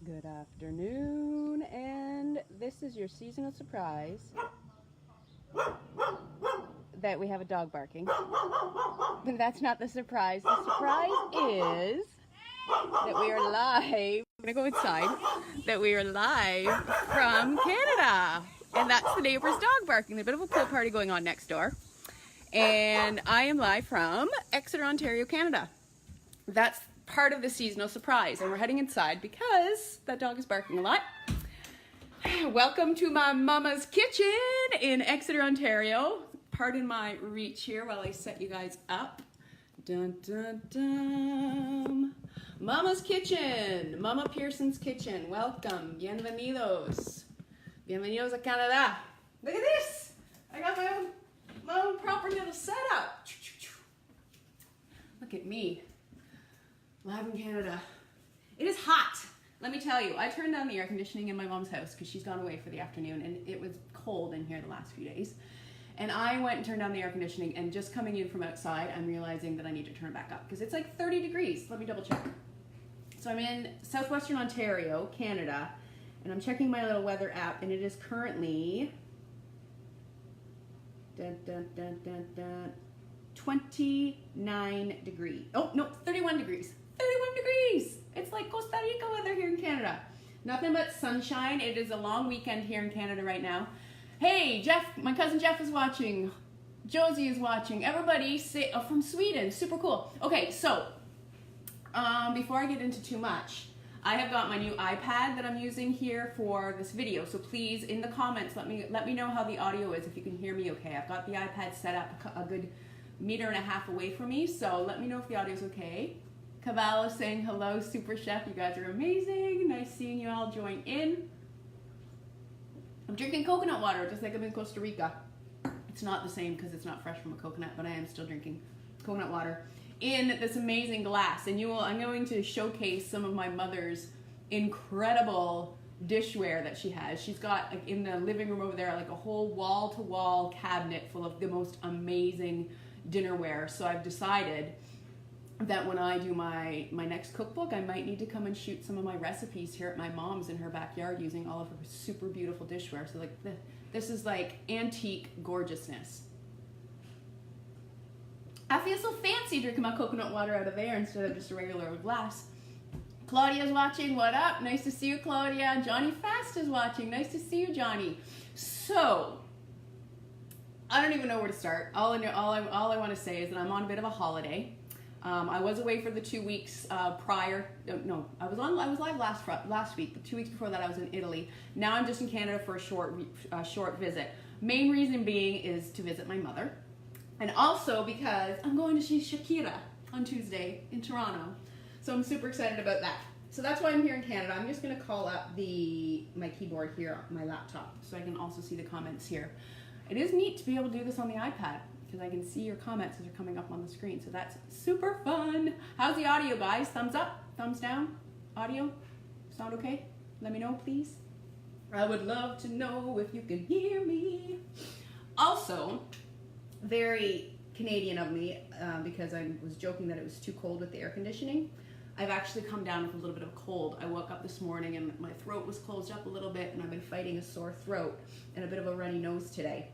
Good afternoon, and this is your seasonal surprise that we have a dog barking. But that's not the surprise. The surprise is that we are live. I'm gonna go inside. That we are live from Canada, and that's the neighbor's dog barking. There's a bit of a pool party going on next door, and I am live from Exeter, Ontario, Canada. That's part of the seasonal surprise, and we're heading inside because that dog is barking a lot. Welcome to my mama's kitchen in Exeter, Ontario. Pardon my reach here while I set you guys up. Dun, dun, dun. Mama's kitchen, Mama Pearson's kitchen. Welcome, bienvenidos. Bienvenidos a Canada. Look at this. I got my own proper little setup. Look at me. Live in Canada. It is hot. Let me tell you, I turned down the air conditioning in my mom's house because she's gone away for the afternoon, and it was cold in here the last few days. And I went and turned down the air conditioning, and just coming in from outside, I'm realizing that I need to turn it back up because it's like 30 degrees. Let me double check. So I'm in southwestern Ontario, Canada, and I'm checking my little weather app, and it is currently 29 degrees. Oh, no, 31 degrees. 31 degrees. It's like Costa Rica weather here in Canada. Nothing but sunshine. It is a long weekend here in Canada right now. Hey, Jeff, my cousin Jeff is watching. Josie is watching. Everybody from Sweden. Super cool. Okay, so before I get into too much, I have got my new iPad that I'm using here for this video. So please, in the comments, let me know how the audio is, if you can hear me okay. I've got the iPad set up a good 1.5 meters away from me, so let me know if the audio is okay. Cavallo saying hello, Super Chef. You guys are amazing. Nice seeing you all join in. I'm drinking coconut water just like I'm in Costa Rica. It's not the same because it's not fresh from a coconut, but I am still drinking coconut water in this amazing glass. And I'm going to showcase some of my mother's incredible dishware that she has. She's got, like, in the living room over there, like a whole wall-to-wall cabinet full of the most amazing dinnerware. So I've decided that when I do my next cookbook, I might need to come and shoot some of my recipes here at my mom's in her backyard using all of her super beautiful dishware. So like this is like antique gorgeousness. I feel so fancy drinking my coconut water out of there instead of just a regular glass. Claudia's watching. What up? Nice to see you, Claudia. Johnny Fast is watching. Nice to see you, Johnny. So I don't even know where to start. All I want to say is that I'm on a bit of a holiday. I was away for the 2 weeks prior. No, I was live last week. But 2 weeks before that, I was in Italy. Now I'm just in Canada for a short visit. Main reason being is to visit my mother, and also because I'm going to see Shakira on Tuesday in Toronto. So I'm super excited about that. So that's why I'm here in Canada. I'm just going to call up my keyboard here on my laptop so I can also see the comments here. It is neat to be able to do this on the iPad, because I can see your comments as they're coming up on the screen. So that's super fun. How's the audio, guys? Thumbs up? Thumbs down? Audio? Sound okay? Let me know, please. I would love to know if you can hear me. Also, very Canadian of me, because I was joking that it was too cold with the air conditioning. I've actually come down with a little bit of a cold. I woke up this morning and my throat was closed up a little bit, and I've been fighting a sore throat and a bit of a runny nose today.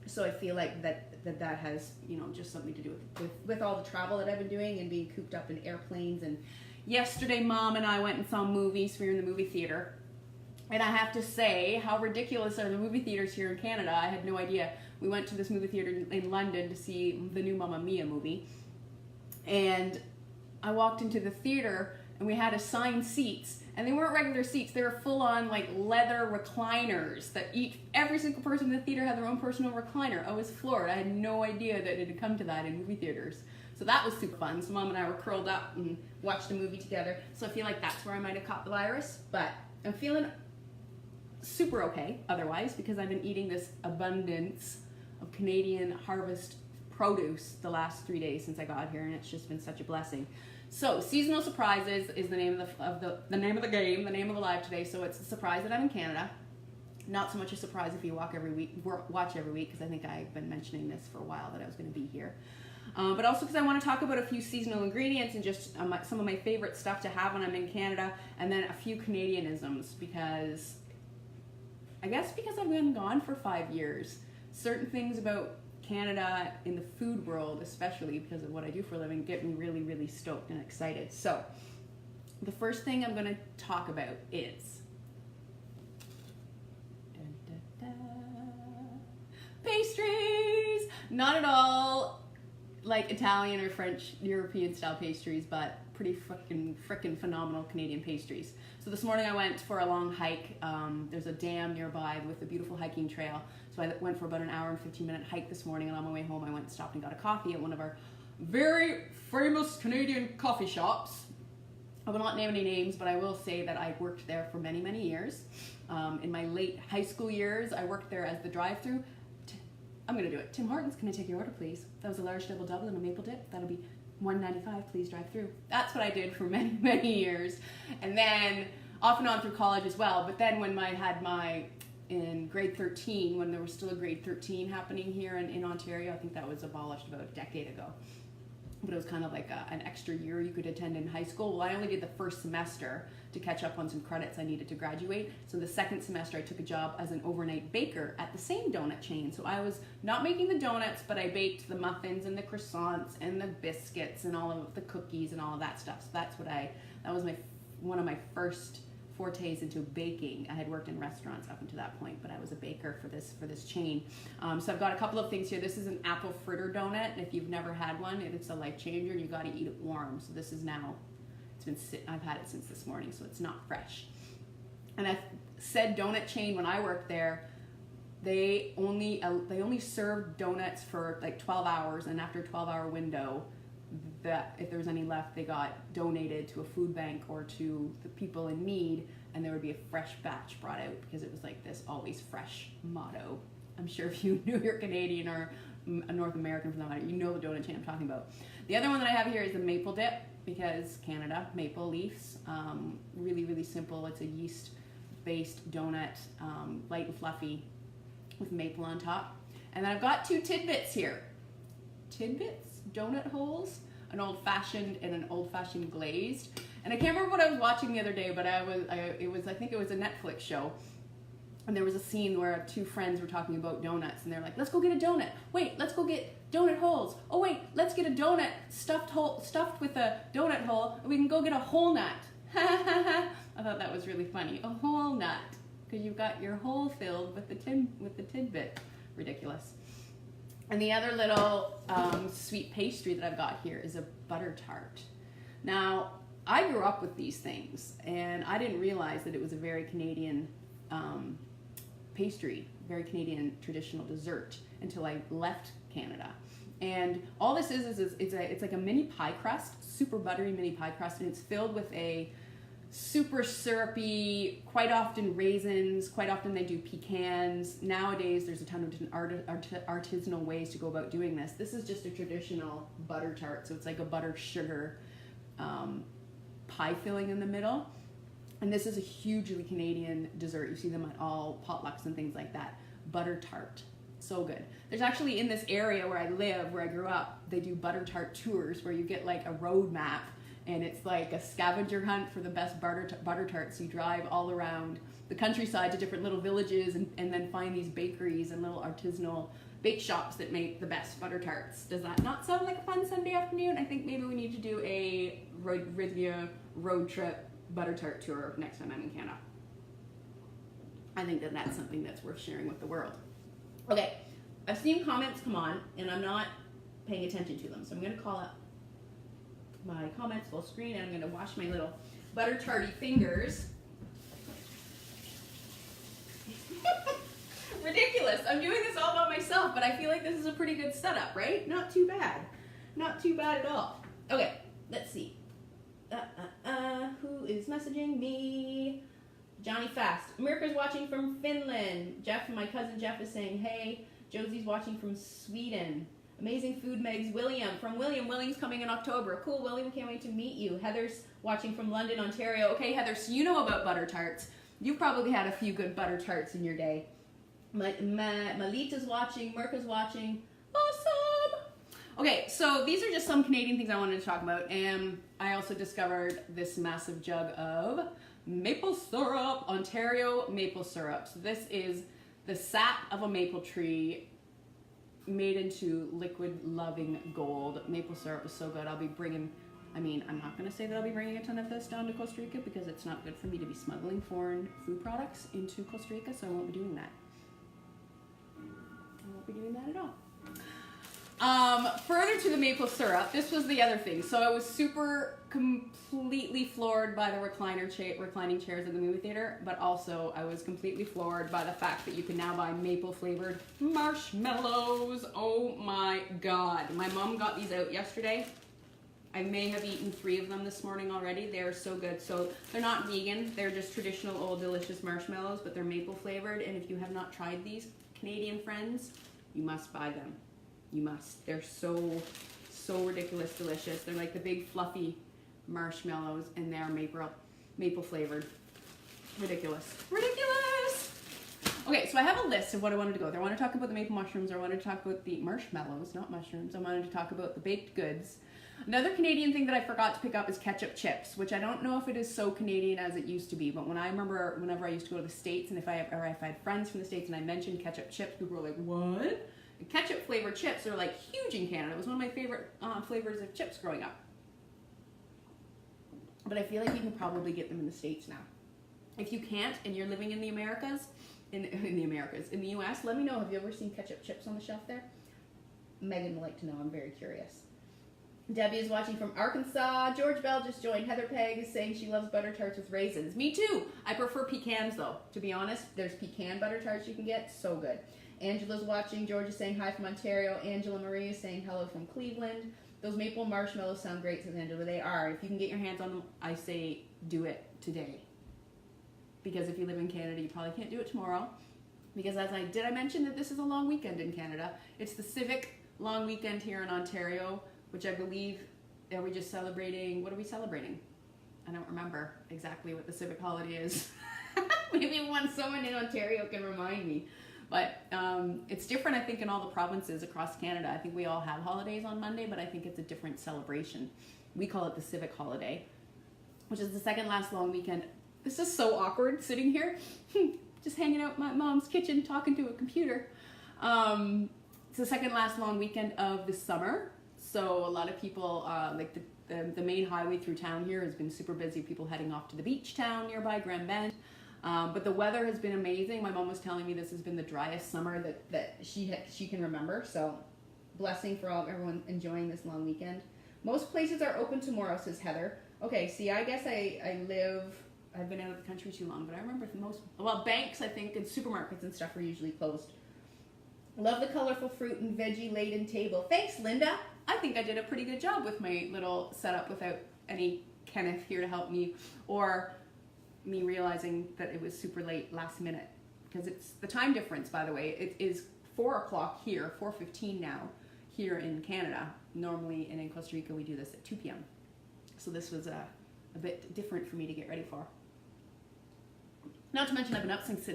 So I feel like that has, just something to do with all the travel that I've been doing and being cooped up in airplanes. And yesterday, Mom and I went and saw movies. We were in the movie theater. And I have to say, how ridiculous are the movie theaters here in Canada? I had no idea. We went to this movie theater in London to see the new Mamma Mia movie. And I walked into the theater, and we had assigned seats. And they weren't regular seats. They were full-on, like, leather recliners that every single person in the theater had their own personal recliner. I was floored. I had no idea that it had come to that in movie theaters. So that was super fun. So Mom and I were curled up and watched a movie together. So I feel like that's where I might have caught the virus. But I'm feeling super okay otherwise, because I've been eating this abundance of Canadian harvest produce the last 3 days since I got here, and it's just been such a blessing. So seasonal surprises is the name of the name of the game, the name of the live today. So it's a surprise that I'm in Canada. Not so much a surprise if you watch every week, because I think I've been mentioning this for a while that I was going to be here. but also because I want to talk about a few seasonal ingredients and just some of my favorite stuff to have when I'm in Canada, and then a few Canadianisms, because I guess because I've been gone for 5 years, certain things about Canada in the food world, especially because of what I do for a living, get me really, really stoked and excited. So the first thing I'm going to talk about is pastries. Not at all like Italian or French European style pastries, but pretty frickin' phenomenal Canadian pastries. So this morning I went for a long hike. There's a dam nearby with a beautiful hiking trail. So I went for about an hour and 15-minute hike this morning, and on my way home I went and stopped and got a coffee at one of our very famous Canadian coffee shops. I will not name any names, but I will say that I worked there for many, many years. In my late high school years, I worked there as the drive-through. I'm gonna do it. Tim Hortons, can I take your order, please? That was a large double and a maple dip. That'll be $1.95, please drive through. That's what I did for many, many years. And then off and on through college as well. But then when I had in grade 13, when there was still a grade 13 happening here in Ontario, I think that was abolished about a decade ago. But it was kind of like an extra year you could attend in high school. Well, I only did the first semester to catch up on some credits I needed to graduate. So the second semester I took a job as an overnight baker at the same donut chain. So I was not making the donuts, but I baked the muffins and the croissants and the biscuits and all of the cookies and all of that stuff. So that was one of my first fortes into baking. I had worked in restaurants up until that point, but I was a baker for this chain. So I've got a couple of things here. This is an apple fritter donut, and if you've never had one, it's a life changer, and you got to eat it warm. So this is now, I've had it since this morning, so it's not fresh. And I said donut chain, when I worked there, they only served donuts for like 12 hours, and after a 12-hour window, that if there was any left, they got donated to a food bank or to the people in need, and there would be a fresh batch brought out, because it was like this always fresh motto. I'm sure if you knew you're Canadian or a North American for that matter, you know the donut chain I'm talking about. The other one that I have here is the maple dip, because Canada, maple leaves, really, really simple. It's a yeast-based donut, light and fluffy with maple on top. And then I've got two tidbits here. Tidbits? Donut holes? An old-fashioned and an old-fashioned glazed. And I can't remember what I was watching the other day, but I think it was a Netflix show. And there was a scene where two friends were talking about donuts, and they're like, let's go get a donut. Wait, let's go get donut holes. Oh wait, let's get a donut stuffed with a donut hole, and we can go get a whole nut. I thought that was really funny. A whole nut, because you've got your hole filled with the tidbit. Ridiculous. And the other little sweet pastry that I've got here is a butter tart. Now, I grew up with these things, and I didn't realize that it was a very Canadian pastry, very Canadian traditional dessert, until I left Canada. And all this is it's like a mini pie crust, super buttery mini pie crust, and it's filled with a super syrupy, quite often raisins, quite often they do pecans. Nowadays there's a ton of different artisanal ways to go about doing this. This is just a traditional butter tart, so it's like a butter sugar pie filling in the middle. And this is a hugely Canadian dessert. You see them at all potlucks and things like that. Butter tart, so good. There's actually, in this area where I live, where I grew up, they do butter tart tours where you get like a road map, and it's like a scavenger hunt for the best butter tarts. You drive all around the countryside to different little villages and then find these bakeries and little artisanal bake shops that make the best butter tarts. Does that not sound like a fun Sunday afternoon? I think maybe we need to do a Rythmia road trip butter tart tour next time I'm in Canada. I think that that's something that's worth sharing with the world. Okay, I've seen comments come on, and I'm not paying attention to them, so I'm going to call up my comments full screen, and I'm going to wash my little butter tarty fingers. Ridiculous. I'm doing this all by myself, but I feel like this is a pretty good setup, right? Not too bad. Not too bad at all. Okay, let's see. Who is messaging me? Johnny Fast. America's watching from Finland. Jeff, my cousin Jeff, is saying, hey. Josie's watching from Sweden. Amazing Food Megs. William from William. William's coming in October. Cool, William. Can't wait to meet you. Heather's watching from London, Ontario. Okay, Heather, so you know about butter tarts. You've probably had a few good butter tarts in your day. Malita's watching. Mirka's watching. Awesome. Okay, so these are just some Canadian things I wanted to talk about, and I also discovered this massive jug of maple syrup, Ontario maple syrup. So this is the sap of a maple tree made into liquid loving gold. Maple syrup is so good. I'll be bringing, I'm not going to say that I'll be bringing a ton of this down to Costa Rica because it's not good for me to be smuggling foreign food products into Costa Rica, so I won't be doing that. I won't be doing that at all. Further to the maple syrup, this was the other thing. So I was completely floored by the reclining chairs at the movie theater, but also I was completely floored by the fact that you can now buy maple flavored marshmallows. Oh my God. My mom got these out yesterday. I may have eaten 3 of them this morning already. They're so good. So they're not vegan. They're just traditional old delicious marshmallows, but they're maple flavored. And if you have not tried these, Canadian friends, you must buy them. You must. They're so ridiculous delicious. They're like the big fluffy marshmallows, and they're maple flavored. Ridiculous. Okay, so I have a list of what I wanted to go with. I want to talk about the maple mushrooms. I wanted to talk about the marshmallows, not mushrooms. I wanted to talk about the baked goods. Another Canadian thing that I forgot to pick up is ketchup chips, which I don't know if it is so Canadian as it used to be, but whenever I used to go to the States, and if I had friends from the States and I mentioned ketchup chips, people were like, what? And ketchup flavored chips are like huge in Canada. It was one of my favorite flavors of chips growing up. But I feel like you can probably get them in the States now. If you can't and you're living in the Americas, in the US, let me know. Have you ever seen ketchup chips on the shelf there? Megan would like to know. I'm very curious. Debbie is watching from Arkansas. George Bell just joined. Heather Peg is saying she loves butter tarts with raisins. Me too. I prefer pecans though. To be honest, there's pecan butter tarts you can get. So good. Angela's watching. George is saying hi from Ontario. Angela Marie is saying hello from Cleveland. Those maple marshmallows sound great, says Angela. They are. If you can get your hands on them, I say do it today. Because if you live in Canada, you probably can't do it tomorrow. Because I mention that this is a long weekend in Canada. It's the civic long weekend here in Ontario, which I believe, are we just celebrating, what are we celebrating? I don't remember exactly what the civic holiday is. Maybe once someone in Ontario can remind me. But it's different, I think, in all the provinces across Canada. I think we all have holidays on Monday, but I think it's a different celebration. We call it the civic holiday, which is the second last long weekend. This is so awkward sitting here, just hanging out in my mom's kitchen talking to a computer. It's the second last long weekend of the summer. So a lot of people, like the main highway through town here has been super busy. People heading off to the beach town nearby, Grand Bend. But the weather has been amazing. My mom was telling me this has been the driest summer that she can remember. So blessing for everyone enjoying this long weekend. Most places are open tomorrow, says Heather. Okay, see, I guess I've been out of the country too long, but I remember banks, I think, and supermarkets and stuff are usually closed. Love the colorful fruit and veggie laden table. Thanks, Linda. I think I did a pretty good job with my little setup without any Kenneth here to help me, or me realizing that it was super late last minute. Because it's the time difference, by the way. It is 4 o'clock here, 4:15 now, here in Canada. Normally, and in Costa Rica, we do this at 2 p.m. So this was a bit different for me to get ready for. Not to mention I've been up since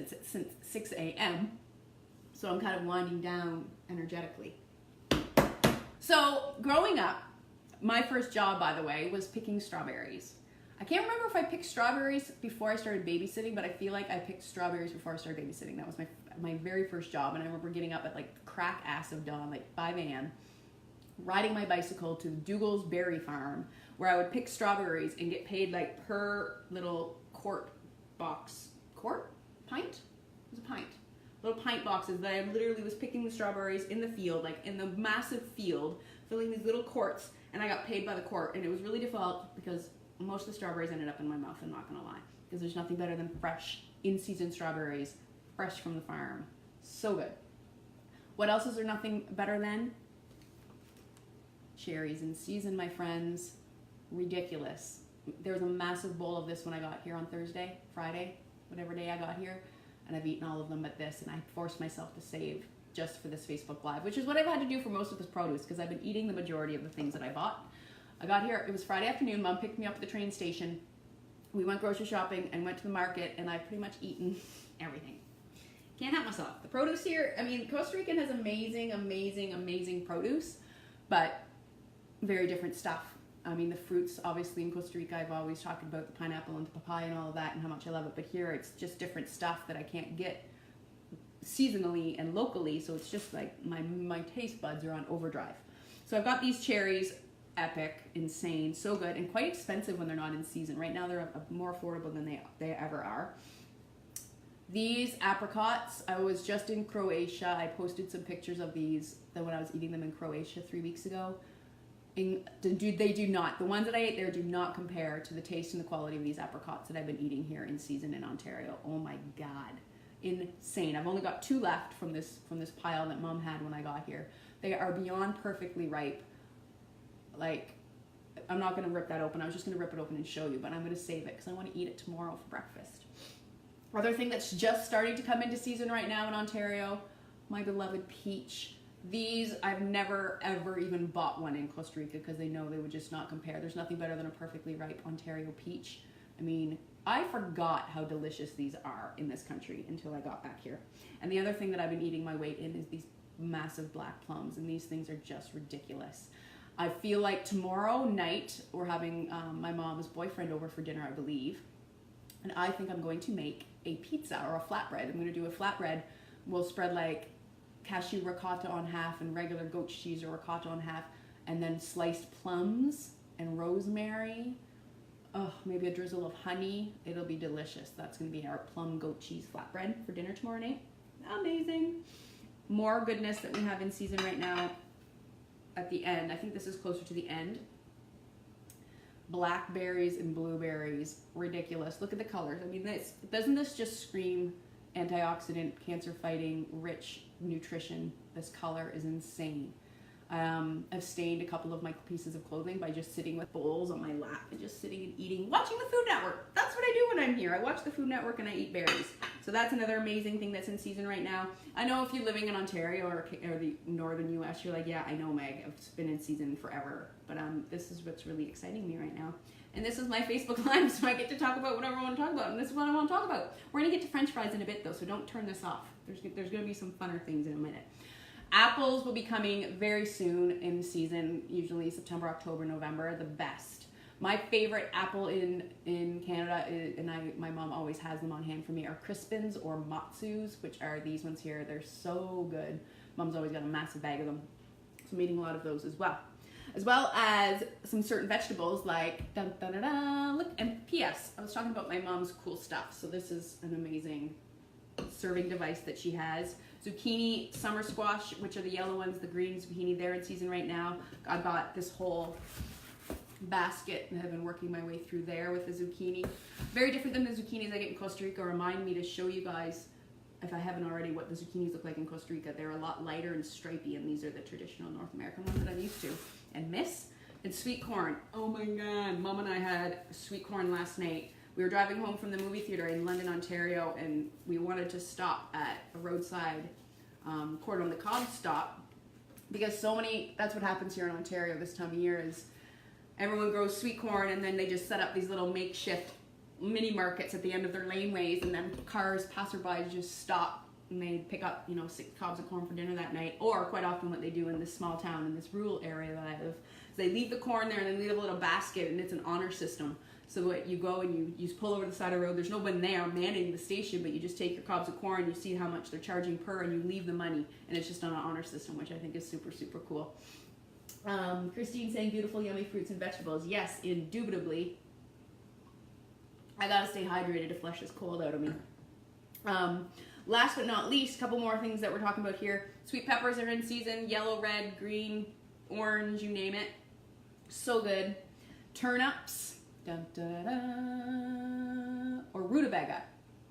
6 a.m., so I'm kind of winding down energetically. So growing up, my first job, by the way, was picking strawberries. I can't remember if I picked strawberries before I started babysitting, but I feel like I picked strawberries before I started babysitting. That was my very first job, and I remember getting up at like crack ass of dawn, like 5 a.m., riding my bicycle to Dougal's Berry Farm, where I would pick strawberries and get paid like per little pint? It was a pint. Little pint boxes that I literally was picking the strawberries in the field, like in the massive field, filling these little quarts, and I got paid by the quart. And it was really difficult because most of the strawberries ended up in my mouth, I'm not gonna lie, because there's nothing better than fresh, in-season strawberries, fresh from the farm. So good. What else is there nothing better than? Cherries in season, my friends. Ridiculous. There was a massive bowl of this when I got here on Friday, whatever day I got here, and I've eaten all of them but this, and I forced myself to save just for this Facebook Live, which is what I've had to do for most of this produce, because I've been eating the majority of the things that I bought. I got here, it was Friday afternoon, Mom picked me up at the train station, we went grocery shopping and went to the market, and I've pretty much eaten everything. Can't help myself. The produce here, I mean, Costa Rican has amazing, amazing, amazing produce, but very different stuff. I mean, the fruits, obviously in Costa Rica, I've always talked about the pineapple and the papaya and all of that and how much I love it, but here it's just different stuff that I can't get seasonally and locally, so it's just like my taste buds are on overdrive. So I've got these cherries, epic, insane, so good, and quite expensive when they're not in season. Right now they're more affordable than they ever are. These apricots, I was just in Croatia. I posted some pictures of these when I was eating them in Croatia 3 weeks ago. They do not, the ones that I ate there do not compare to the taste and the quality of these apricots that I've been eating here in season in Ontario. Oh my God, insane. I've only got 2 left from this pile that Mom had when I got here. They are beyond perfectly ripe. Like, I'm not gonna rip that open. I was just gonna rip it open and show you, but I'm gonna save it because I want to eat it tomorrow for breakfast. Other thing that's just starting to come into season right now in Ontario, my beloved peach. These, I've never ever even bought one in Costa Rica because they know they would just not compare. There's nothing better than a perfectly ripe Ontario peach. I mean, I forgot how delicious these are in this country until I got back here. And the other thing that I've been eating my weight in is these massive black plums, and these things are just ridiculous. I feel like tomorrow night we're having my mom's boyfriend over for dinner, I believe. And I think I'm going to make a pizza or a flatbread. I'm going to do a flatbread. We'll spread like cashew ricotta on half and regular goat cheese or ricotta on half, and then sliced plums and rosemary. Oh, maybe a drizzle of honey. It'll be delicious. That's going to be our plum goat cheese flatbread for dinner tomorrow night. Amazing. More goodness that we have in season right now at the end. I think this is closer to the end. Blackberries and blueberries, ridiculous. Look at the colors. I mean, doesn't this just scream antioxidant, cancer fighting, rich nutrition? This color is insane. I've stained a couple of my pieces of clothing by just sitting with bowls on my lap and just sitting and eating, watching the Food Network. That's what I do when I'm here. I watch the Food Network and I eat berries. So that's another amazing thing that's in season right now. I know if you're living in Ontario or the northern US, you're like, yeah, I know, Meg, it's been in season forever. But this is what's really exciting me right now. And this is my Facebook Live, so I get to talk about whatever I want to talk about, and this is what I want to talk about. We're going to get to French fries in a bit, though, so don't turn this off. There's going to be some funner things in a minute. Apples will be coming very soon in season, usually September, October, November, the best. My favorite apple in Canada, my mom always has them on hand for me, are Crispins or Matsus, which are these ones here. They're so good. Mom's always got a massive bag of them, so I'm eating a lot of those as well. As well as some certain vegetables like, look, and P.S. I was talking about my mom's cool stuff, so this is an amazing serving device that she has. Zucchini, summer squash, which are the yellow ones, the green zucchini, they're in season right now. I got this whole basket and have been working my way through there with the zucchini. Very different than the zucchinis I get in Costa Rica. Remind me to show you guys, if I haven't already, what the zucchinis look like in Costa Rica. They're a lot lighter and stripy, and these are the traditional North American ones that I'm used to. And and sweet corn. Oh my God, Mom and I had sweet corn last night. We were driving home from the movie theater in London, Ontario, and we wanted to stop at a roadside corn on the cob stop because that's what happens here in Ontario this time of year is everyone grows sweet corn and then they just set up these little makeshift mini markets at the end of their laneways, and then passerby just stop and they pick up, 6 cobs of corn for dinner that night. Or quite often what they do in this small town, in this rural area that I live, is they leave the corn there and then leave a little basket, and it's an honor system. So what you go and you pull over the side of the road, there's no one there manning the station, but you just take your cobs of corn, you see how much they're charging per, and you leave the money, and it's just on an honor system, which I think is super, super cool. Christine saying beautiful, yummy fruits and vegetables. Yes, indubitably. I gotta stay hydrated to flush this cold out of me. Last but not least, a couple more things that we're talking about here. Sweet peppers are in season, yellow, red, green, orange, you name it. So good. Turnips. Dun, dun, dun, or rutabaga.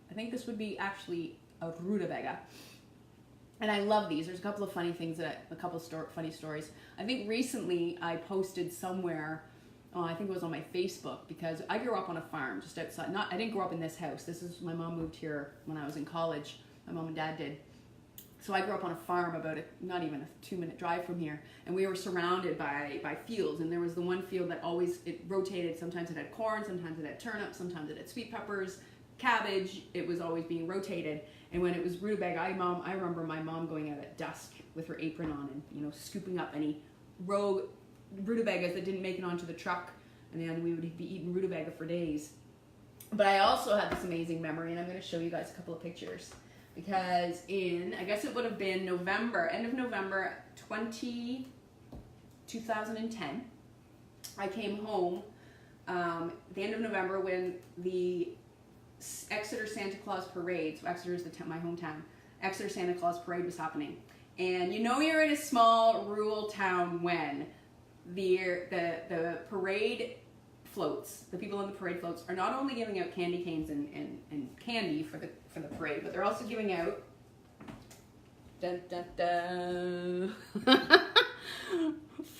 I think this would be actually a rutabaga. And I love these. There's a couple of funny things, funny stories. I think recently I posted somewhere, I think it was on my Facebook, because I grew up on a farm just outside. I didn't grow up in this house. My mom moved here when I was in college. My mom and dad did. So I grew up on a farm about not even a 2-minute drive from here, and we were surrounded by fields, and there was the one field that it rotated. Sometimes it had corn, sometimes it had turnips, sometimes it had sweet peppers, cabbage. It was always being rotated. And when it was rutabaga, I remember my mom going out at dusk with her apron on and scooping up any rogue rutabagas that didn't make it onto the truck, and then we would be eating rutabaga for days. But I also had this amazing memory, and I'm going to show you guys a couple of pictures, because I guess it would have been end of November 2010, I came home the end of November when the Exeter Santa Claus parade, so Exeter is my hometown, Exeter Santa Claus parade was happening. And you know you're in a small rural town when the parade floats, the people on the parade floats are not only giving out candy canes and candy for the parade, but they're also giving out dun, dun, dun,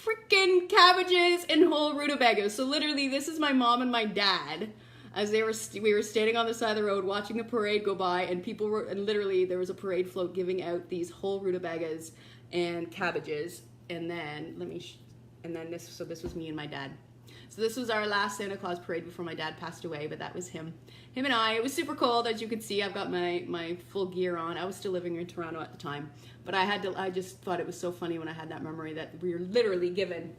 freaking cabbages and whole rutabagas. So literally, this is my mom and my dad as we were standing on the side of the road watching the parade go by, and literally there was a parade float giving out these whole rutabagas and cabbages. And then this was me and my dad. So this was our last Santa Claus parade before my dad passed away, but that was him and I. It was super cold, as you could see. I've got my full gear on. I was still living in Toronto at the time, but I just thought it was so funny when I had that memory that we were literally given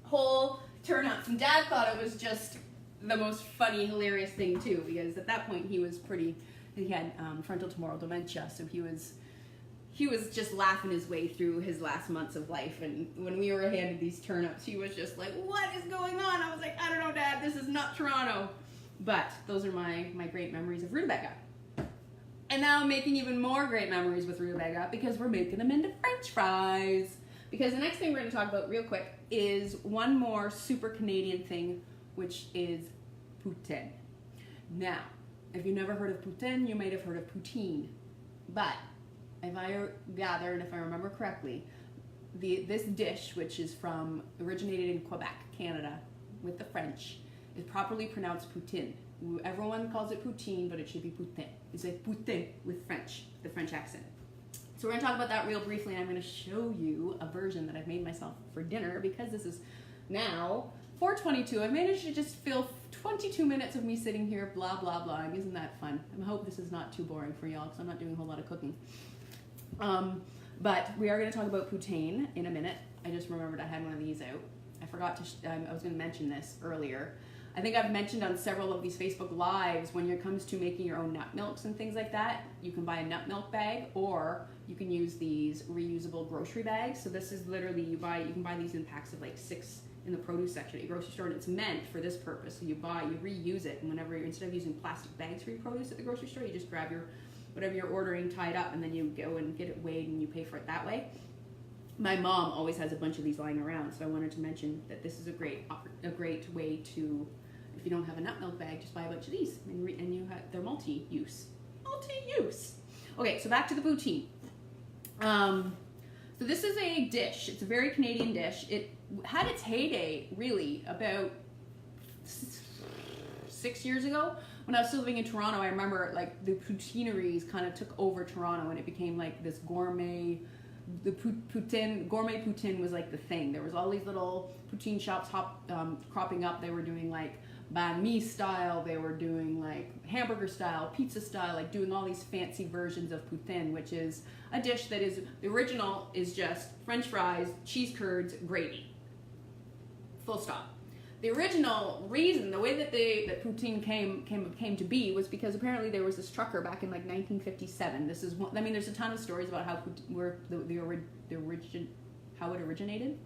whole turnouts, and Dad thought it was just the most funny, hilarious thing too, because at that point he had frontal temporal dementia, so he was just laughing his way through his last months of life. And when we were handed these turnips, he was just like, what is going on? I was like, I don't know, Dad, this is not Toronto. But those are my great memories of rutabaga. And now I'm making even more great memories with rutabaga because we're making them into French fries. Because the next thing we're going to talk about real quick is one more super Canadian thing, which is poutine. Now, if you've never heard of poutine, you might have heard of poutine. But if I gather and if I remember correctly, this dish, which is originated in Quebec, Canada, with the French, is properly pronounced poutine. Everyone calls it poutine, but it should be poutine. It's like poutine with the French accent. So we're going to talk about that real briefly, and I'm going to show you a version that I've made myself for dinner, because this is now 4:22. I've managed to just fill 22 minutes of me sitting here blah, blah, blah. Isn't that fun? I hope this is not too boring for y'all, because I'm not doing a whole lot of cooking. But we are going to talk about poutine in a minute. I just remembered I had one of these out. I forgot to, I was going to mention this earlier. I think I've mentioned on several of these Facebook Lives, when it comes to making your own nut milks and things like that, you can buy a nut milk bag, or you can use these reusable grocery bags. So this is literally, you can buy these in packs of like 6 in the produce section at your grocery store, and it's meant for this purpose. So you reuse it, and whenever instead of using plastic bags for your produce at the grocery store, you just grab whatever you're ordering tied up, and then you go and get it weighed and you pay for it that way. My mom always has a bunch of these lying around, so I wanted to mention that this is a great way to, if you don't have a nut milk bag, just buy a bunch of these, and they're multi-use. Okay, so back to the poutine. So this is a dish. It's a very Canadian dish. It had its heyday, really, about 6 years ago. When I was still living in Toronto, I remember like the poutineries kind of took over Toronto, and it became like this gourmet. Gourmet poutine was like the thing. There was all these little poutine shops cropping up. They were doing like banh mi style. They were doing like hamburger style, pizza style, like doing all these fancy versions of poutine, which is a dish that is, the original is just French fries, cheese curds, gravy. Full stop. The original reason, the way that poutine came to be, was because apparently there was this trucker back in like 1957. This is one, I mean, there's a ton of stories about how how it originated.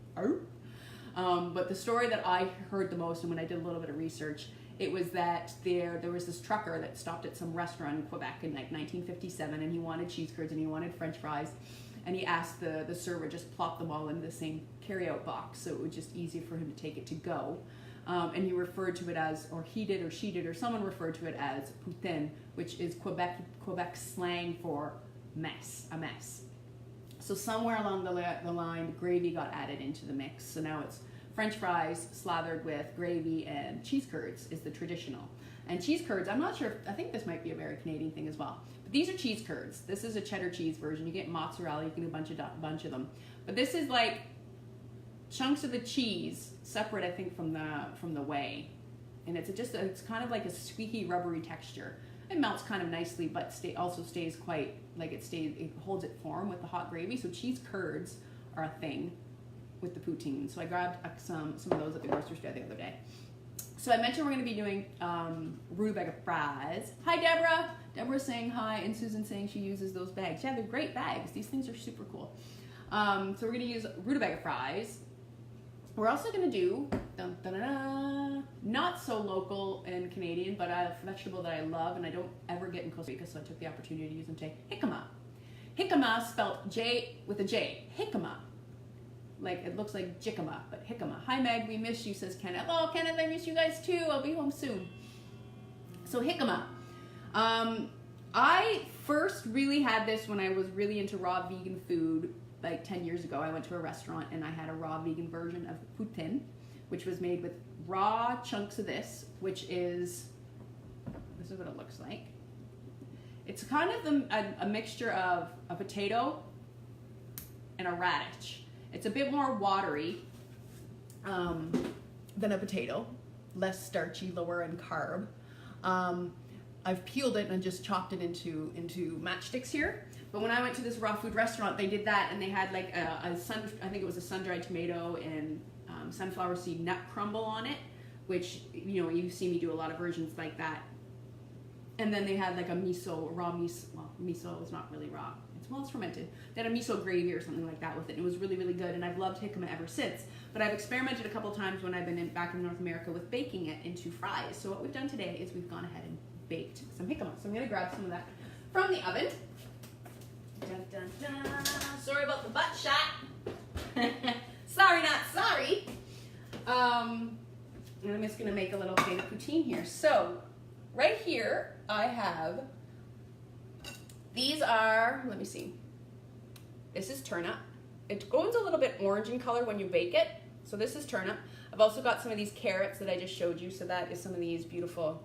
But the story that I heard the most, and when I did a little bit of research, it was that there was this trucker that stopped at some restaurant in Quebec in like 1957, and he wanted cheese curds and he wanted French fries, and he asked the server just plop them all into the same carryout box, so it was just easier for him to take it to go. And he referred to it as, or he did, or she did, or someone referred to it as poutine, which is Quebec slang for mess, a mess. So somewhere along the line, gravy got added into the mix. So now it's French fries slathered with gravy, and cheese curds is the traditional. And cheese curds, I'm not sure, I think this might be a very Canadian thing as well. But these are cheese curds. This is a cheddar cheese version. You get mozzarella, you can do a bunch of them. But this is like chunks of the cheese separate, I think, from the whey, and it's kind of like a squeaky, rubbery texture. It melts kind of nicely, but also stays quite like it holds its form with the hot gravy. So cheese curds are a thing. with the poutine. So I grabbed some of those at the grocery store the other day. So I mentioned we're going to be doing rutabaga fries. Hi, Deborah. Deborah's saying hi, and Susan saying she uses those bags. Yeah, they're great bags. These things are super cool. So we're going to use rutabaga fries. We're also going to do, not so local and Canadian, but a vegetable that I love and I don't ever get in Costa Rica, so I took the opportunity to use them today. Jicama. Jicama spelled J with a J. Jicama. Like, it looks like jicama, but jicama. Hi, Meg, we miss you, says Kenneth. Oh, Kenneth, I miss you guys too. I'll be home soon. So, jicama. I first really had this when I was really into raw vegan food, like 10 years ago. I went to a restaurant and I had a raw vegan version of poutine, which was made with raw chunks of this is what it looks like. It's kind of a mixture of a potato and a radish. It's a bit more watery than a potato, less starchy, lower in carb. I've peeled it and just chopped it into matchsticks here. But when I went to this raw food restaurant, they did that, and they had like I think it was a sun-dried tomato and sunflower seed nut crumble on it, which, you know, you see me do a lot of versions like that. And then they had like a raw miso. Well, miso is not really raw. It's fermented. They had a miso gravy or something like that with it. And it was really, really good, and I've loved jicama ever since. But I've experimented a couple times when I've been back in North America with baking it into fries. So what we've done today is we've gone ahead and baked some jicama. So I'm going to grab some of that from the oven. Dun, dun, dun. Sorry about the butt shot. Sorry, not sorry. And I'm just going to make a little plate of poutine here. So right here I have, these are, let me see. This is turnip. It goes a little bit orange in color when you bake it. So this is turnip. I've also got some of these carrots that I just showed you. So that is some of these beautiful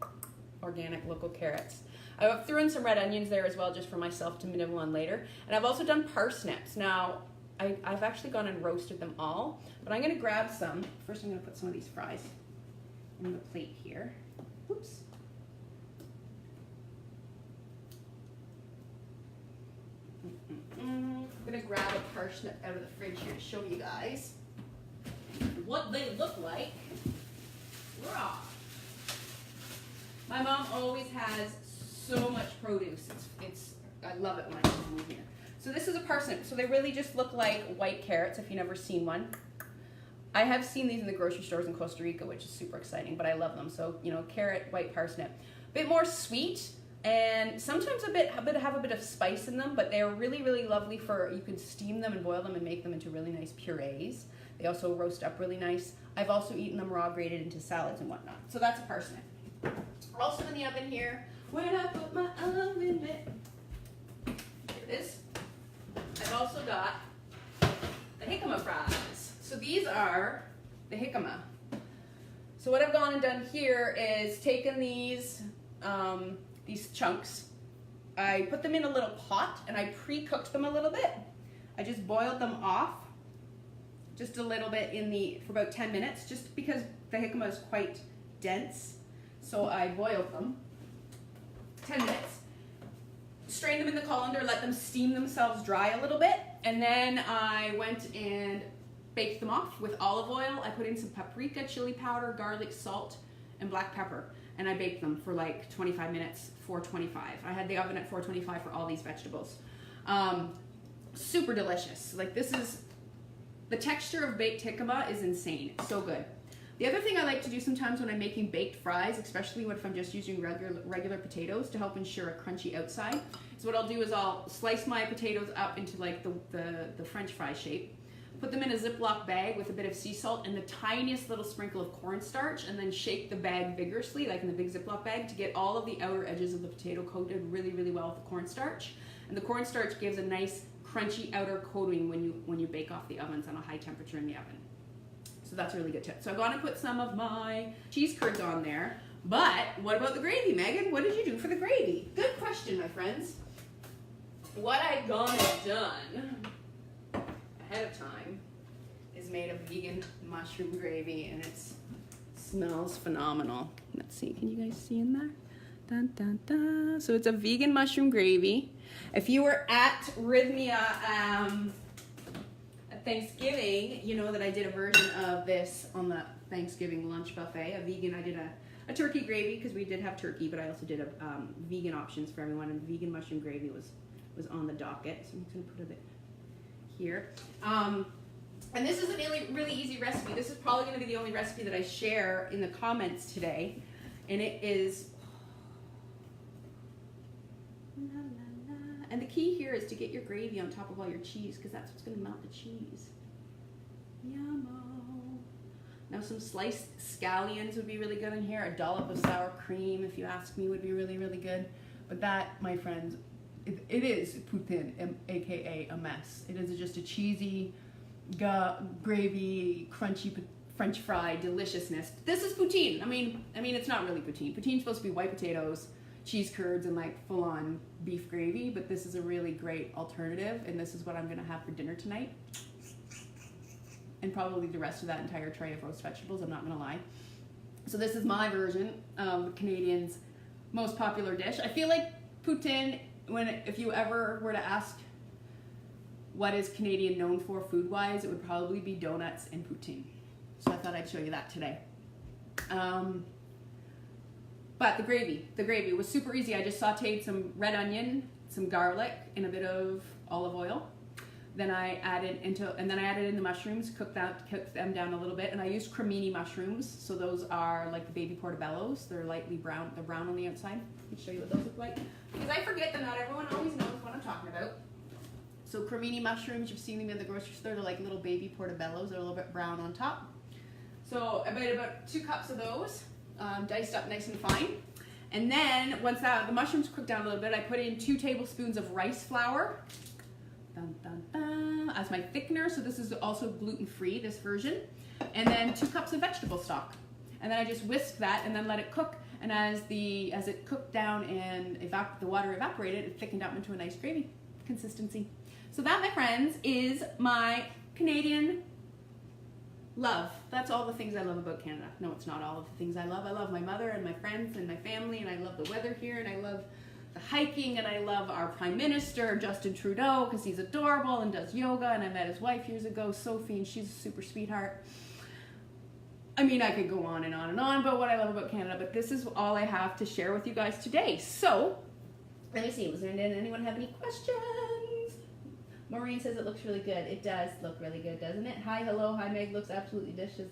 organic local carrots. I threw in some red onions there as well, just for myself to nibble on later. And I've also done parsnips. Now, I've actually gone and roasted them all, but I'm going to grab some. First, I'm going to put some of these fries in the plate here. Oops. I'm going to grab a parsnip out of the fridge here to show you guys what they look like raw. My mom always has so much produce. I love it when I come home here. So this is a parsnip. So they really just look like white carrots if you've never seen one. I have seen these in the grocery stores in Costa Rica, which is super exciting, but I love them. So, you know, carrot, white parsnip. A bit more sweet, and sometimes have a bit of spice in them, but they're really, really lovely you can steam them and boil them and make them into really nice purees. They also roast up really nice. I've also eaten them raw, grated into salads and whatnot. So that's a parsnip. Also in the oven here, where did I put my oven mitt? Here it is. I've also got the jicama fries. So these are the jicama. So what I've gone and done here is taken these chunks. I put them in a little pot and I pre-cooked them a little bit. I just boiled them off just a little bit for about 10 minutes, just because the jicama is quite dense. So I boiled them 10 minutes, strained them in the colander, let them steam themselves dry a little bit, and then I went and baked them off with olive oil. I put in some paprika, chili powder, garlic, salt, and black pepper, and I baked them for like 25 minutes, 425. I had the oven at 425 for all these vegetables. Super delicious. Like, the texture of baked jicama is insane. It's so good. The other thing I like to do sometimes when I'm making baked fries, especially if I'm just using regular potatoes to help ensure a crunchy outside, is what I'll do is I'll slice my potatoes up into like the French fry shape, put them in a Ziploc bag with a bit of sea salt and the tiniest little sprinkle of cornstarch, and then shake the bag vigorously, like in the big Ziploc bag, to get all of the outer edges of the potato coated really, really well with the cornstarch. And the cornstarch gives a nice crunchy outer coating when you bake off the ovens on a high temperature in the oven. So that's a really good tip. So I'm going to put some of my cheese curds on there. But what about the gravy, Megan? What did you do for the gravy? Good question, my friends. What I've gone and done ahead of time is made a vegan mushroom gravy, and it smells phenomenal. Let's see, can you guys see in there? Dun, dun, dun. So it's a vegan mushroom gravy. If you were at Rythmia at at Thanksgiving, you know that I did a version of this on the Thanksgiving lunch buffet, a vegan. I did a turkey gravy because we did have turkey, but I also did a vegan options for everyone, and vegan mushroom gravy was on the docket. So I'm just gonna put a bit here. And this is a really easy recipe. This is probably gonna be the only recipe that I share in the comments today, and it is. And the key here is to get your gravy on top of all your cheese, because that's what's going to melt the cheese. Yummo. Now some sliced scallions would be really good in here. A dollop of sour cream, if you ask me, would be really good. But that, my friends, it is poutine, aka a mess. It is just a cheesy, gravy, crunchy French fry deliciousness. This is poutine. I mean, it's not really poutine. Poutine's supposed to be white potatoes, cheese curds, and like full-on beef gravy, but this is a really great alternative, and this is what I'm gonna have for dinner tonight, and probably the rest of that entire tray of roast vegetables, I'm not gonna lie. So this is my version of the Canadians' most popular dish. I feel like poutine, if you ever were to ask what is Canadian known for food-wise, it would probably be donuts and poutine. So I thought I'd show you that today. But the gravy was super easy. I just sauteed some red onion, some garlic, and a bit of olive oil. Then I added in the mushrooms, cooked them down a little bit, and I used cremini mushrooms. So those are like the baby portobellos. They're lightly brown. They're brown on the outside. Let me show you what those look like, because I forget that not everyone always knows what I'm talking about. So cremini mushrooms, you've seen them in the grocery store. They're like little baby portobellos. They're a little bit brown on top. So about 2 cups of those. Diced up nice and fine. And then once the mushrooms cooked down a little bit, I put in 2 tablespoons of rice flour as my thickener. So this is also gluten-free, this version. And then 2 cups of vegetable stock. And then I just whisked that and then let it cook. And as it cooked down and the water evaporated, it thickened up into a nice gravy consistency. So that, my friends, is my Canadian love. That's all the things I love about Canada. No, it's not all of the things I love. I love my mother and my friends and my family, and I love the weather here, and I love the hiking, and I love our Prime Minister, Justin Trudeau, because he's adorable and does yoga, and I met his wife years ago, Sophie, and she's a super sweetheart. I mean, I could go on and on and on about what I love about Canada, but this is all I have to share with you guys today. So, let me see. Did anyone have any questions? Maureen says it looks really good. It does look really good, doesn't it? Hi, hello, hi, Meg. Looks absolutely delicious.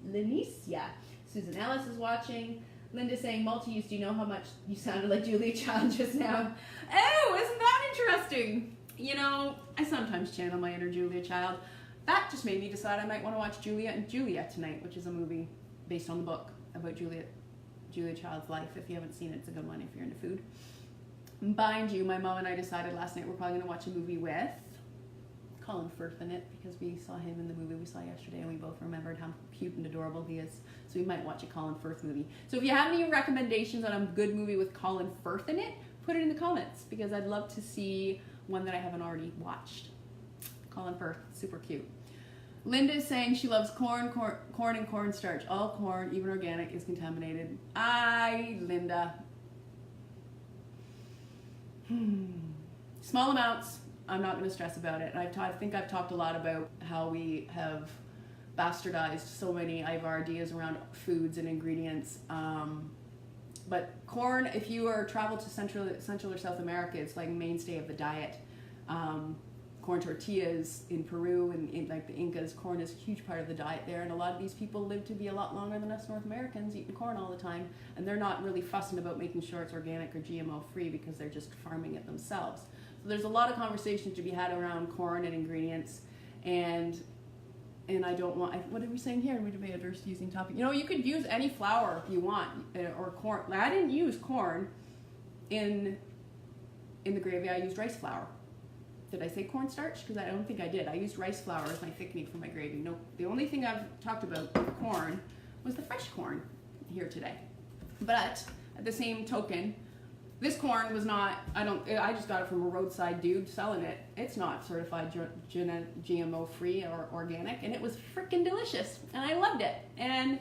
Lenicia. Susan Ellis is watching. Linda saying, multi-use, do you know how much you sounded like Julia Child just now? Oh, isn't that interesting? You know, I sometimes channel my inner Julia Child. That just made me decide I might want to watch Julia and Julia tonight, which is a movie based on the book about Julia Child's life. If you haven't seen it, it's a good one if you're into food. Mind you, my mom and I decided last night we're probably going to watch a movie with Colin Firth in it, because we saw him in the movie we saw yesterday and we both remembered how cute and adorable he is. So we might watch a Colin Firth movie. So if you have any recommendations on a good movie with Colin Firth in it, put it in the comments, because I'd love to see one that I haven't already watched. Colin Firth, super cute. Linda is saying she loves corn and cornstarch. All corn, even organic, is contaminated. Linda. Small amounts. I'm not going to stress about it. I think I've talked a lot about how we have bastardized so many of our ideas around foods and ingredients. But corn, if you travel to Central or South America, it's like mainstay of the diet. Corn tortillas in Peru and in like the Incas, corn is a huge part of the diet there, and a lot of these people live to be a lot longer than us North Americans eating corn all the time, and they're not really fussing about making sure it's organic or GMO free because they're just farming it themselves. So there's a lot of conversations to be had around corn and ingredients, and I don't want, what are we saying here? We debate adverse using topic. You know, you could use any flour if you want, or corn. I didn't use corn in the gravy. I used rice flour. Did I say cornstarch? Because I don't think I did. I used rice flour as my thickening for my gravy. No, the only thing I've talked about with corn was the fresh corn here today. But at the same token, this corn was not, I just got it from a roadside dude selling it. It's not certified GMO free or organic, and it was freaking delicious, and I loved it. And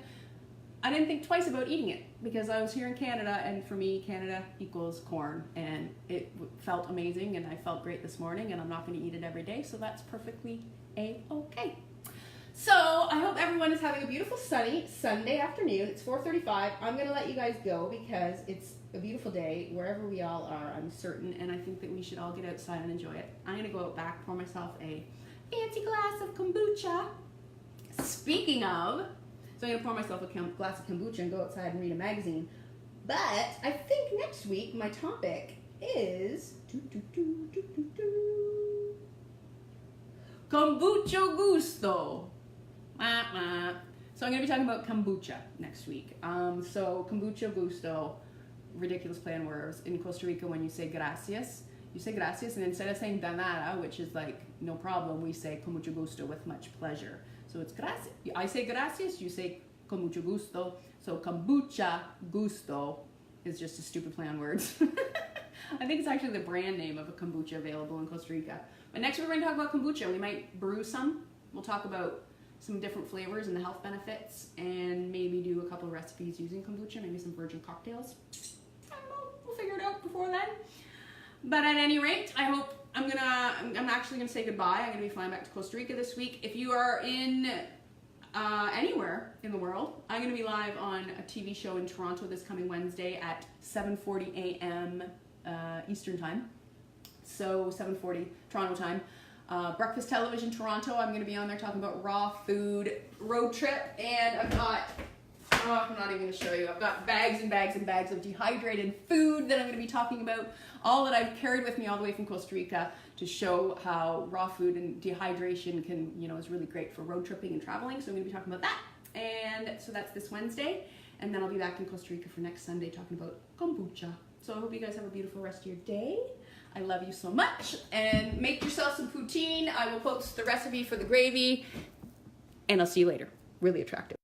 I didn't think twice about eating it because I was here in Canada, and for me, Canada equals corn, and it felt amazing, and I felt great this morning, and I'm not going to eat it every day, so that's perfectly a-okay. So I hope everyone is having a beautiful sunny Sunday afternoon. It's 4:35. I'm going to let you guys go because it's a beautiful day wherever we all are, I'm certain, and I think that we should all get outside and enjoy it. I'm going to go out back, pour myself a fancy glass of kombucha. Speaking of, so I'm going to pour myself a glass of kombucha and go outside and read a magazine. But I think next week my topic is kombucha gusto. So I'm going to be talking about kombucha next week. So kombucha gusto, ridiculous play on words. In Costa Rica, when you say gracias, and instead of saying danada, which is like no problem, we say kombucha gusto with much pleasure. So it's gracias. I say gracias, you say kombucha gusto. So kombucha gusto is just a stupid play on words. I think it's actually the brand name of a kombucha available in Costa Rica. But next we're going to talk about kombucha. We might brew some. We'll talk about some different flavors and the health benefits, and maybe do a couple of recipes using kombucha, maybe some virgin cocktails. I don't know, we'll figure it out before then. But at any rate, I hope I'm actually gonna say goodbye. I'm gonna be flying back to Costa Rica this week. If you are in anywhere in the world, I'm gonna be live on a TV show in Toronto this coming Wednesday at 7:40 a.m. Eastern time. So 7:40 Toronto time. Breakfast Television Toronto. I'm going to be on there talking about raw food road trip, and I've got, I'm not even going to show you, I've got bags and bags and bags of dehydrated food that I'm going to be talking about, all that I've carried with me all the way from Costa Rica to show how raw food and dehydration can, is really great for road tripping and traveling. So I'm going to be talking about that, and so that's this Wednesday, and then I'll be back in Costa Rica for next Sunday talking about kombucha. So I hope you guys have a beautiful rest of your day. I love you so much, and make yourself some poutine. I will post the recipe for the gravy, and I'll see you later. Really attractive.